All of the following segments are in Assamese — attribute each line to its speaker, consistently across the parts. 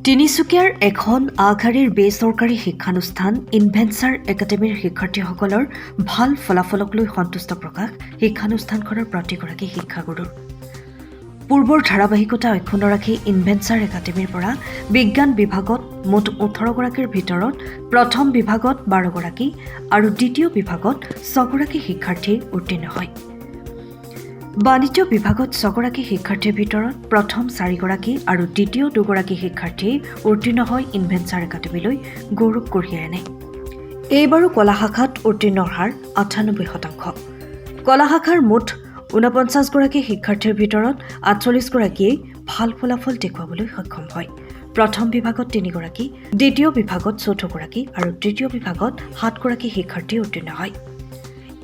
Speaker 1: তিনিচুকীয়াৰ এখন আগশাৰীৰ বেচৰকাৰী শিক্ষানুষ্ঠান ইনভেঞ্চাৰ একাডেমীৰ শিক্ষাৰ্থীসকলৰ ভাল ফলাফলক লৈ সন্তুষ্ট প্ৰকাশ শিক্ষানুষ্ঠানখনৰ প্ৰতিগৰাকী শিক্ষাগুৰুৰ। পূৰ্বৰ ধাৰাবাহিকতা অক্ষুণ্ণ ৰাখি ইনভেঞ্চাৰ একাডেমীৰ পৰা বিজ্ঞান বিভাগত মুঠ 18 গৰাকীৰ ভিতৰত প্ৰথম বিভাগত 12 গৰাকী আৰু দ্বিতীয় বিভাগত 6 গৰাকী শিক্ষাৰ্থী উত্তীৰ্ণ হয়। বাণিজ্য বিভাগত 6 গৰাকী শিক্ষাৰ্থীৰ ভিতৰত প্ৰথম 4 গৰাকী আৰু দ্বিতীয় 2 গৰাকী শিক্ষাৰ্থী উত্তীৰ্ণ হয় ইনভেঞ্চাৰ একাডেমীলৈ গৌৰৱ কঢ়িয়াই আনে। এইবাৰো কলা শাখাত উত্তীৰ্ণৰ হাৰ 98%। কলা শাখাৰ মুঠ 49 গৰাকী শিক্ষাৰ্থীৰ ভিতৰত 48 গৰাকীয়ে ভাল ফলাফল দেখুৱাবলৈ সক্ষম হয়। প্ৰথম বিভাগত 3 গৰাকী, দ্বিতীয় বিভাগত 14 গৰাকী আৰু তৃতীয় বিভাগত 7 গৰাকী শিক্ষাৰ্থী উত্তীৰ্ণ হয়।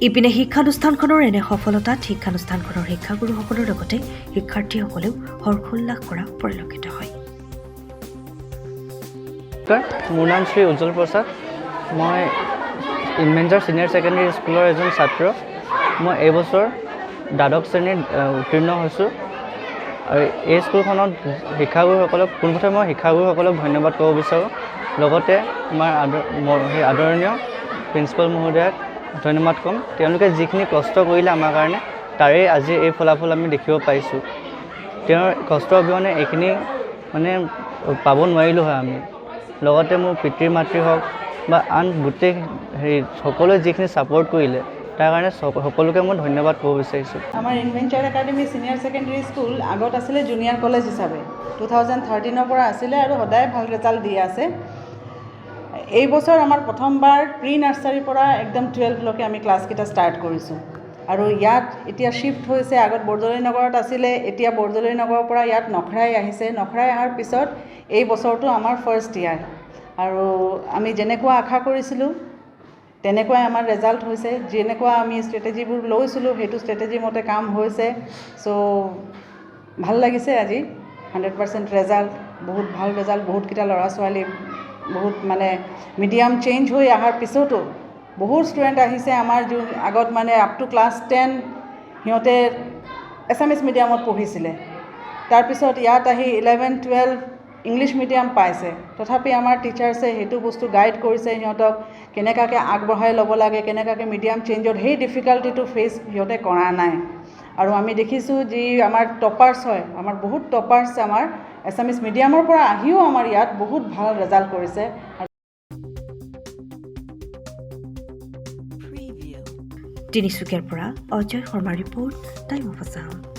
Speaker 1: ইপিনে শিক্ষানুষ্ঠানখনৰ এনে সফলতাত শিক্ষানুষ্ঠানখনৰ শিক্ষাগুৰুসকলৰ লগতে শিক্ষাৰ্থীসকলেও হৰ্ষোল্লাস কৰা পৰিলক্ষিত হয়।
Speaker 2: মোৰ নাম শ্ৰী উজ্জ্বল প্ৰসাদ। মই ইনভেঞ্চাৰ ছিনিয়ৰ ছেকেণ্ডেৰী স্কুলৰ এজন ছাত্ৰ। মই এইবছৰ দ্বাদশ শ্ৰেণীত উত্তীৰ্ণ হৈছোঁ আৰু এই স্কুলখনত শিক্ষাগুৰুসকলক পোনপ্ৰথমে মই শিক্ষাগুৰুসকলক ধন্যবাদ ক'ব বিচাৰোঁ। লগতে আমাৰ আদৰণীয় প্ৰিন্সিপাল মহোদয়াক ধন্যবাদ ক'ম। তেওঁলোকে যিখিনি কষ্ট কৰিলে আমাৰ কাৰণে তাৰে আজি এই ফলাফল আমি দেখিব পাইছোঁ। তেওঁৰ কষ্টৰ অবিহনে এইখিনি পাব নোৱাৰিলোঁ হয় আমি। লগতে মোৰ পিতৃ মাতৃ হওক বা আন গোটেই সকলোৱে যিখিনি ছাপোৰ্ট কৰিলে তাৰ কাৰণে সকলোকে মই ধন্যবাদ ক'ব বিচাৰিছোঁ।
Speaker 3: আমাৰ ইনভেঞ্চাৰ একাডেমী ছিনিয়ৰ ছেকেণ্ডেৰী স্কুল আগত আছিলে জুনিয়ৰ কলেজ হিচাপে 2013 পৰা আছিলে আৰু সদায় ভাল ৰিজাল্ট দি আছে। এই বছৰ আমাৰ প্ৰথমবাৰ প্ৰি নাৰ্চাৰীৰ পৰা একদম 12লৈকে আমি ক্লাছকেইটা ষ্টাৰ্ট কৰিছোঁ আৰু ইয়াত এতিয়া শ্বিফ্ট হৈছে। আগত বৰদলৈ নগৰত আছিলে, এতিয়া বৰদলৈ নগৰৰ পৰা ইয়াত নখৰাই আহিছে। নখৰাই অহাৰ পিছত এই বছৰটো আমাৰ ফাৰ্ষ্ট ইয়াৰ আৰু আমি যেনেকুৱা আশা কৰিছিলোঁ তেনেকুৱাই আমাৰ ৰেজাল্ট হৈছে। যেনেকুৱা আমি ষ্ট্ৰেটেজিবোৰ লৈছিলোঁ সেইটো ষ্ট্ৰেটেজি মতে কাম হৈছে। চ' ভাল লাগিছে আজি 100% ৰেজাল্ট, বহুত ভাল ৰেজাল্ট। বহুতকেইটা ল'ৰা ছোৱালী বহুত মিডিয়াম চেঞ্জ হৈ অহাৰ পিছতো বহুত ষ্টুডেণ্ট আহিছে আমাৰ আগত আপ টু ক্লাছ 10 সিহঁতে এছামিছ মিডিয়ামত পঢ়িছিলে। তাৰপিছত ইয়াত আহি 11-12 ইংলিছ মিডিয়াম পাইছে। তথাপি আমাৰ টিচাৰ্ছে সেইটো বস্তু গাইড কৰিছে সিহঁতক কেনেকুৱাকৈ আগবঢ়াই ল'ব লাগে, কেনেকুৱাকৈ মিডিয়াম চেঞ্জত সেই ডিফিকাল্টিটো ফেচ সিহঁতে কৰা নাই। আৰু আমি দেখিছোঁ যি আমাৰ টপাৰ্ছ হয়, আমাৰ বহুত টপাৰ্ছ আমাৰ এছামিছ মিডিয়ামৰ পৰা আহিও আমাৰ ইয়াত বহুত ভাল ৰেজাল্ট কৰিছে।
Speaker 1: তিনিচুকীয়াৰ পৰা Ajay Sharma report, time of Assam.